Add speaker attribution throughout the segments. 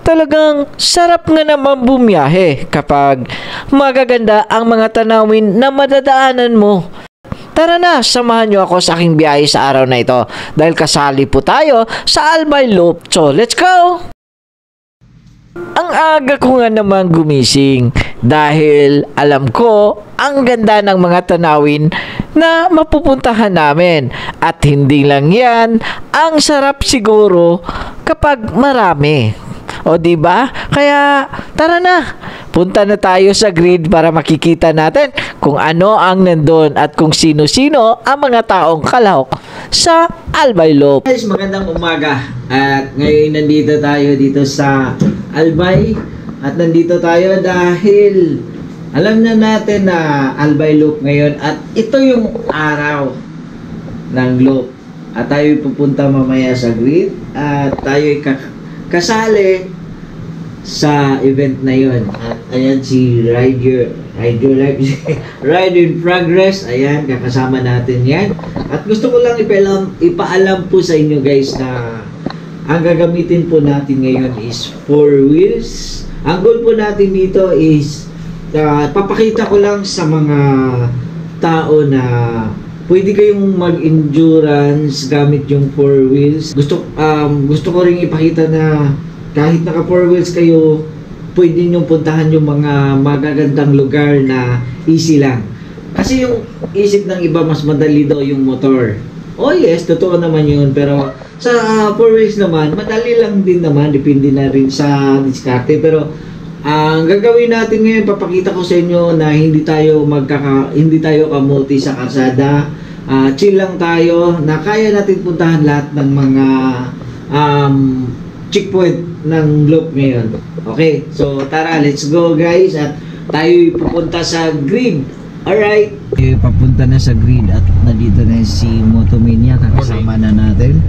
Speaker 1: Talagang sarap nga naman bumiyahe kapag magaganda ang mga tanawin na madadaanan mo. Tara na, samahan nyo ako sa aking biyahe sa araw na ito dahil kasali po tayo sa Albay Loop. So, let's go! Ang aga ko nga naman gumising dahil alam ko ang ganda ng mga tanawin na mapupuntahan namin. At hindi lang yan, ang sarap siguro kapag marami. O di ba? Kaya tara na. Punta na tayo sa grid para makikita natin kung ano ang nandun at kung sino-sino ang mga taong kalahok sa Albay Loop. Guys, magandang umaga. At ngayon nandito tayo dito sa Albay. At nandito tayo dahil alam na natin na Albay Loop ngayon at ito yung araw ng loop. At tayo pupunta mamaya sa grid at tayo kasali sa event na yon. At ayan si Rider in Progress. Ayan, kakasama natin yan. At gusto ko lang ipaalam po sa inyo guys na ang gagamitin po natin ngayon is 4 wheels. Ang goal po natin dito is papakita ko lang sa mga tao na pwede kayong mag-endurance gamit yung 4 wheels. Gusto ko ring ipakita na kahit naka 4 wheels kayo, pwede nyo puntahan yung mga magagandang lugar na easy lang. Kasi yung isip ng iba, mas madali daw yung motor. Oh yes, totoo naman yun. Pero sa 4 wheels naman, madali lang din naman. Depende na rin sa diskarte. Pero ang gagawin natin ngayon, papakita ko sa inyo na hindi tayo kamuti sa kalsada. Chill lang tayo na kaya natin puntahan lahat ng mga checkpoint ng loop ngayon. Okay, so tara, let's go guys. At tayo pupunta sa grid. Alright, papunta na sa grid at nandito na si Motomania, kakasama na natin.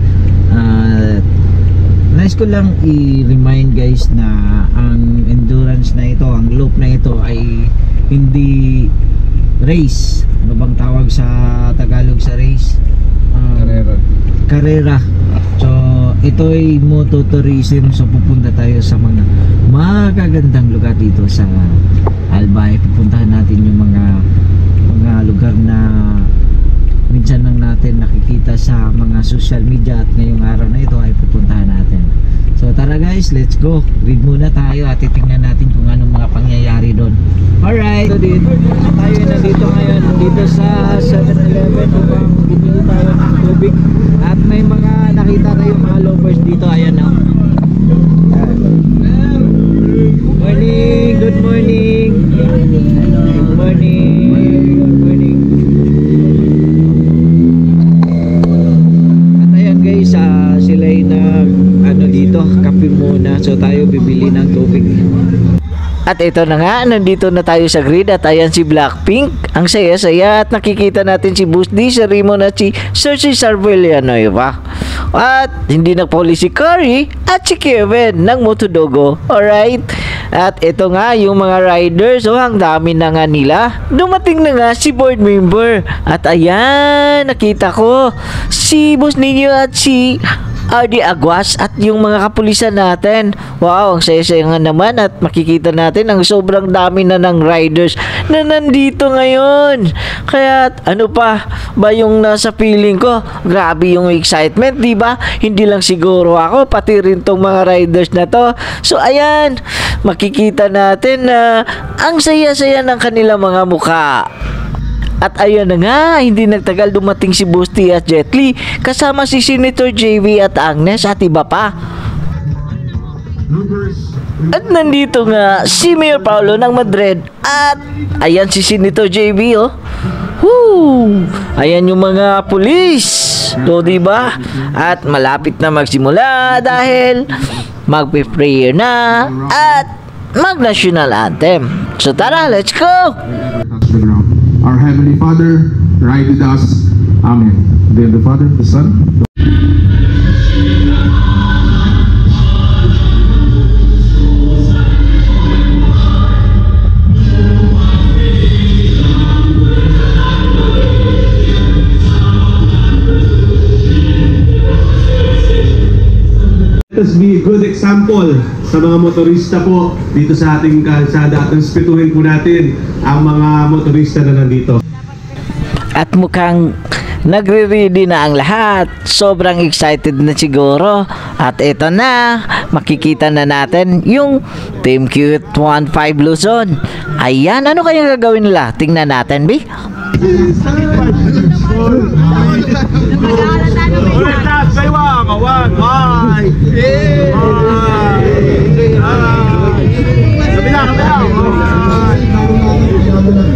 Speaker 1: Nice ko lang i-remind guys na ang endurance na ito, ang loop na ito ay hindi race. Ano bang tawag sa Tagalog sa race? Karera. So ito ay mototourism. So pupunta tayo sa mga magagandang lugar dito sa Albay. Pupuntahan natin yung mga lugar na minsan lang natin nakikita sa mga social media at ngayong araw na ito ay pupuntahan natin. So tara guys, let's go. Read muna tayo at titingnan natin kung anong mga pangyayari doon. Alright, so tayo na dito ngayon dito sa 7-Eleven upang bibili tayo ng tubig. At may mga nakita tayong mga lovers dito. Ayan na. Morning, good morning. Good morning. Good morning. At ayan guys, sila ay dito, kape muna. So tayo bibili ng tubig. At ito na nga, nandito na tayo sa grid at ayan si Blackpink. Ang saya-saya at nakikita natin si Boss D, si Rimon at si Sir Cesar Villanueva. At hindi nagpahuli si Curry at si Kevin ng Motodogo. Alright? At ito nga yung mga riders. Oh, ang dami na nga nila. Dumating na nga si board member. At ayan, nakita ko si Boss Nino at si RD Aguas at yung mga kapulisan natin. Wow, ang saya-saya nga naman at makikita natin ang sobrang dami na ng riders na nandito ngayon. Kaya ano pa ba yung nasa feeling ko? Grabe yung excitement, di ba? Hindi lang siguro ako, pati rin tong mga riders na to. So ayan, makikita natin na ang saya-saya ng kanilang mga mukha. At ayan na nga, hindi nagtagal dumating si Boosty at Jetly kasama si Senator JV at Agnes at iba pa. At nandito nga si Mayor Paulo ng Madrid at ayan si Senator JV oh. Woo! Ayan yung mga pulis. So diba? At malapit na magsimula dahil magpe-prayer na at mag-national anthem. So tara, let's go!
Speaker 2: Our Heavenly Father, ride with us. Amen. In the name of the Father, the Son. Let us be a good example
Speaker 3: example sa mga motorista po dito sa ating kalsada at respetuhin po natin ang mga motorista na nandito.
Speaker 1: At mukhang nagre-ready na ang lahat. Sobrang excited na siguro. At ito na, makikita na natin yung Team Cute 15 Luzon. Ayan, ano kaya gagawin nila? Tingnan natin, B.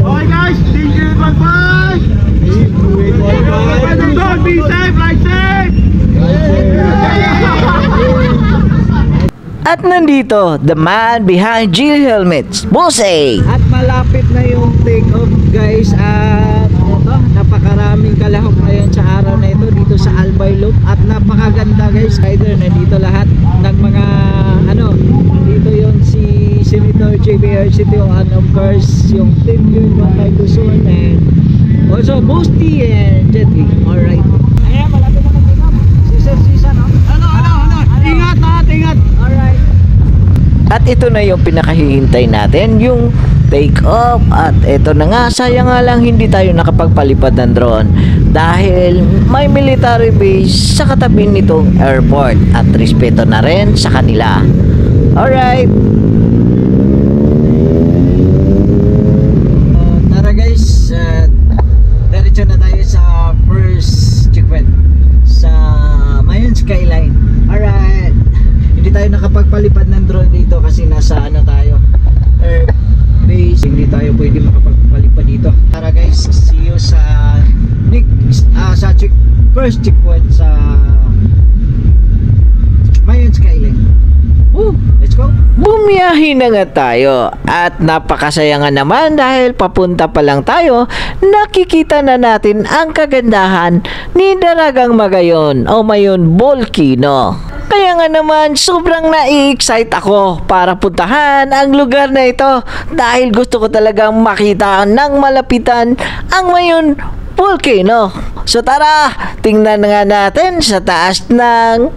Speaker 3: Okay guys, Team Cute 15. Don't be safe, like safe.
Speaker 1: At nandito, the man behind G Helmets, Bose. At malapit na yung take-off, guys. At ito, napakaraming kalahok ngayon sa araw na ito dito sa Albay Loop. At napakaganda, guys. Either nandito lahat ng mga dito yung si Senator JBR City and of course yung Team Cute 15 Luzon and also Boosty and Jetty. Alright. Ayan, malapit na mag-take-off. Season, no? Ingat ha, ingat. Alright. At ito na yung pinakahihintay natin, yung take off. At ito na nga, sayang nga lang hindi tayo nakapagpalipad ng drone dahil may military base sa katabi nitong airport at respeto na rin sa kanila. Alright. Tara guys, diretso na tayo sa first checkpoint sa Mayon Skyline. Alright. Hindi tayo nakapagpalipad ng drone dito kasi nasa tayo, air base. Hindi tayo pwede makapagpalipad dito. Tara guys, see you sa first checkpoint sa Mayon Skyline. Woo! Let's go! Bumiyahe na nga tayo at napakasaya nga naman dahil papunta pa lang tayo, nakikita na natin ang kagandahan ni Daragang Magayon o Mayon Volcano. Kaya nga naman sobrang nai-excite ako para puntahan ang lugar na ito dahil gusto ko talagang makita ng malapitan ang Mayon Volcano. So tara, tingnan nga natin sa taas ng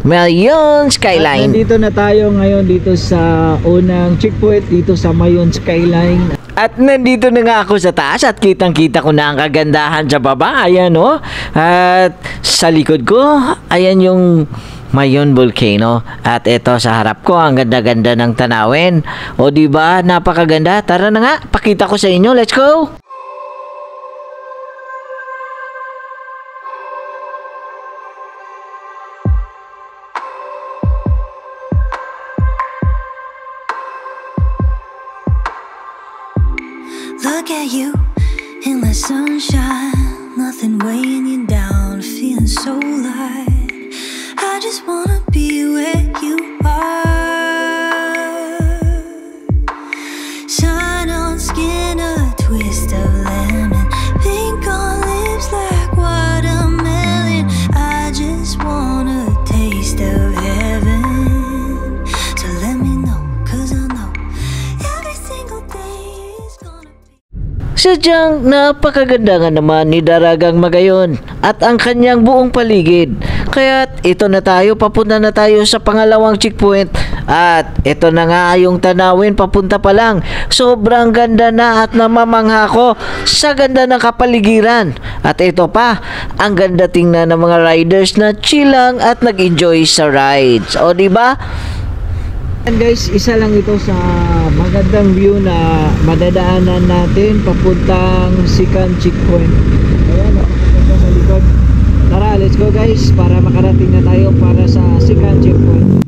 Speaker 1: Mayon Skyline. At nandito na tayo ngayon dito sa unang checkpoint dito sa Mayon Skyline. At nandito na nga ako sa taas at kitang-kita ko na ang kagandahan sa baba. Ayan o. At sa likod ko, ayan yung Mayon Volcano. At ito sa harap ko, ang ganda-ganda ng tanawin. O diba, napakaganda. Tara na nga, pakita ko sa inyo. Let's go!
Speaker 4: Look at you in the sunshine, nothing weighing you down, feeling so light. I just wanna be where you are. Shine on skin, a twist of lemon, pink on lips like watermelon. I just want a taste of heaven. So let me know, 'cause I know every single day is gonna be.
Speaker 1: Sadyang napakaganda nga naman ni Daragang Magayon at ang kanyang buong paligid. Kaya't ito na tayo, papunta na tayo sa pangalawang checkpoint. At ito na nga yung tanawin papunta pa lang. Sobrang ganda na at namamangha ko sa ganda ng kapaligiran. At ito pa, ang ganda tingnan ng mga riders na chill lang at nag-enjoy sa rides. O diba? And guys, isa lang ito sa magandang view na madadaanan natin papuntang second checkpoint. Ayan, napakaganda sa likod. Tara, let's go guys para makarating na tayo para sa second checkpoint.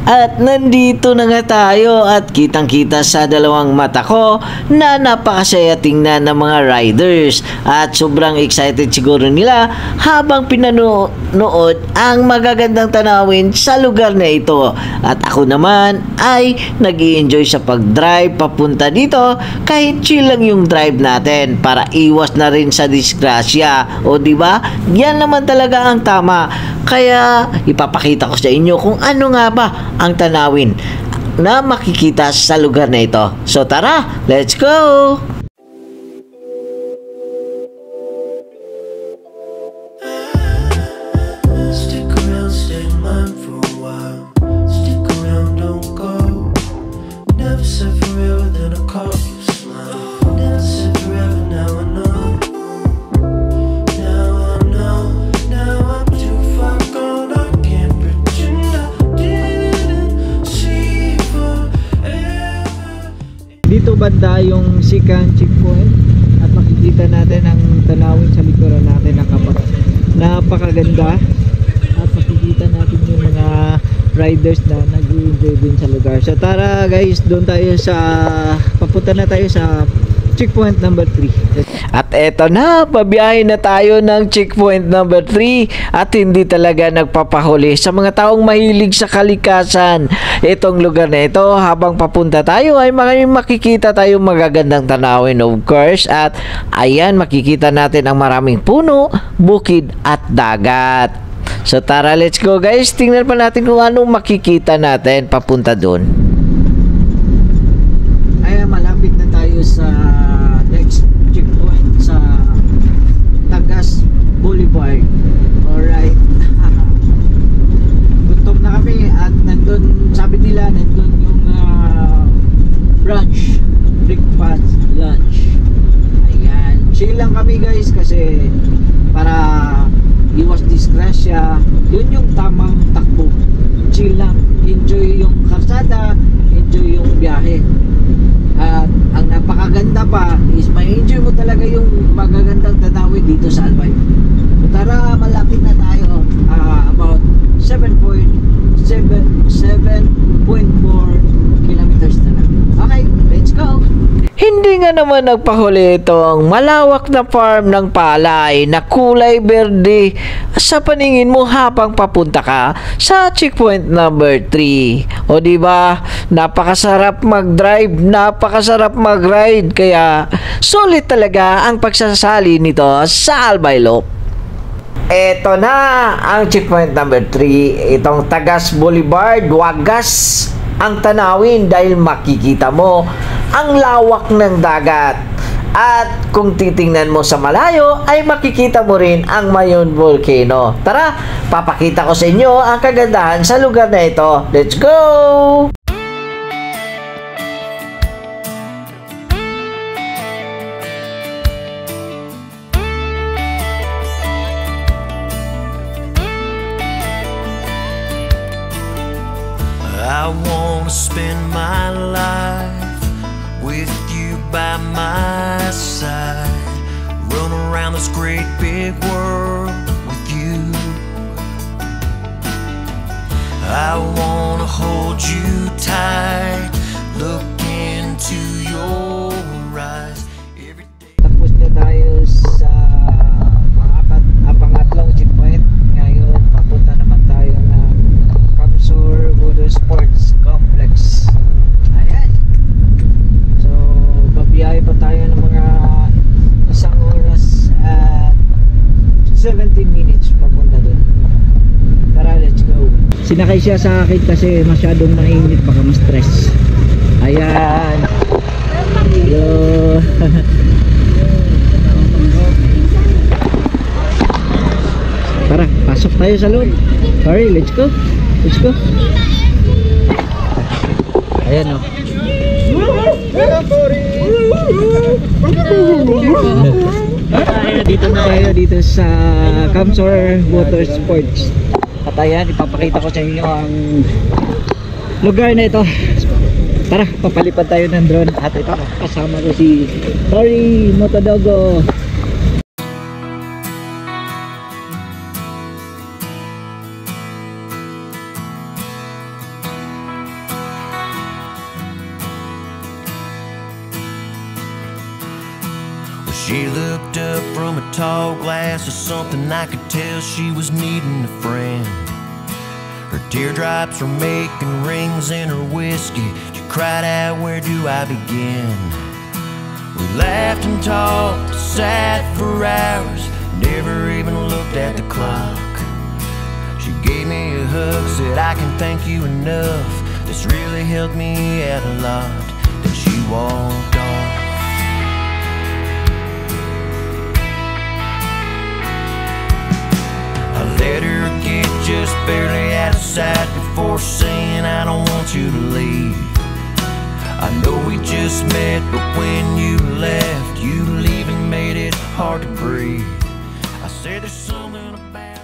Speaker 1: At nandito na nga tayo at kitang-kita sa dalawang mata ko na napakasaya tingnan ng mga riders at sobrang excited siguro nila habang pinanood ang magagandang tanawin sa lugar na ito. At ako naman ay nag-i-enjoy sa pag-drive papunta dito kahit chill lang yung drive natin para iwas na rin sa disgrasya. O diba? Yan naman talaga ang tama. Kaya ipapakita ko sa inyo kung ano nga ba ang tanawin na makikita sa lugar na ito. So tara, let's go!
Speaker 4: Stick around, stay mine for a while.
Speaker 1: dito banda yung second checkpoint at makikita natin ang tanawin sa likuran natin na napakaganda at makikita natin yung mga riders na nag-enjoy din sa lugar. So tara guys, doon tayo sa papunta na tayo sa checkpoint number 3. At eto na, pabiyahe na tayo ng checkpoint number 3 at hindi talaga nagpapahuli sa mga taong mahilig sa kalikasan. Itong lugar na ito, habang papunta tayo ay makikita tayong magagandang tanawin of course, at ayan, makikita natin ang maraming puno, bukid at dagat. So tara, let's go guys, tingnan pa natin kung anong makikita natin papunta doon. Ay, malapit na tayo sa next checkpoint sa Tagas Boulevard. Alright. Gutom na kami at nandun, sabi nila nandun yung brunch, breakfast, lunch. Ayan, chill lang kami guys kasi para iwas disgrasya. Yun yung tamang takbo, chill lang, enjoy yung karsada, enjoy yung biyahe. At ang napakaganda pa is may enjoy mo talaga yung magagandang tanawin dito sa Albay. Tara, malapit na tayo, about 7.4 kilometers na lang. Okay, let's go! Hindi nga naman nagpahuli itong malawak na farm ng palay na kulay berde sa paningin mo habang papunta ka sa checkpoint number 3. O diba, napakasarap mag-drive, napakasarap mag-ride, kaya solid talaga ang pagsasali nito sa Albay Loop. Eto na ang checkpoint number 3, itong Tagas Boulevard. Wagas ang tanawin dahil makikita mo ang lawak ng dagat. At kung titingnan mo sa malayo ay makikita mo rin ang Mayon Volcano. Tara, papakita ko sa inyo ang kagandahan sa lugar na ito. Let's go!
Speaker 5: I wanna spend my life with you by my side, run around this great big world with you. I wanna hold you tight, look into your eyes every day.
Speaker 1: Tapos na tayo sa pangatlong checkpoint. Ngayon, papunta naman tayo ng Kamsur Motorsports Complex. Ayan. So, babiyahe pa tayo ng mga isang oras at 17 minutes papunta doon. Tara, let's go. Sinakay siya sa akin kasi masyadong mainit, baka ma-stress. Ayan. Hello. Tara, pasok tayo sa loob. Sorry, let's go. Let's go. Ayan o. Dito na tayo dito sa Kamsur Motorsports. At ayan, ipapakita ko sa inyo ang lugar na ito. Tara, papalipad tayo ng drone. At ito, kasama ko si Tori Motodogo.
Speaker 5: She looked up from a tall glass of something I could tell she was needing a friend. Her teardrops were making rings in her whiskey. She cried out, where do I begin? We laughed and talked, sat for hours, never even looked at the clock. She gave me a hug, said I can thank you enough, this really helped me out a lot. Then she walked off. I let her get just barely out of sight before saying I don't want you to leave. I know we just met, but when you left, you leaving made it hard to breathe. I said there's something about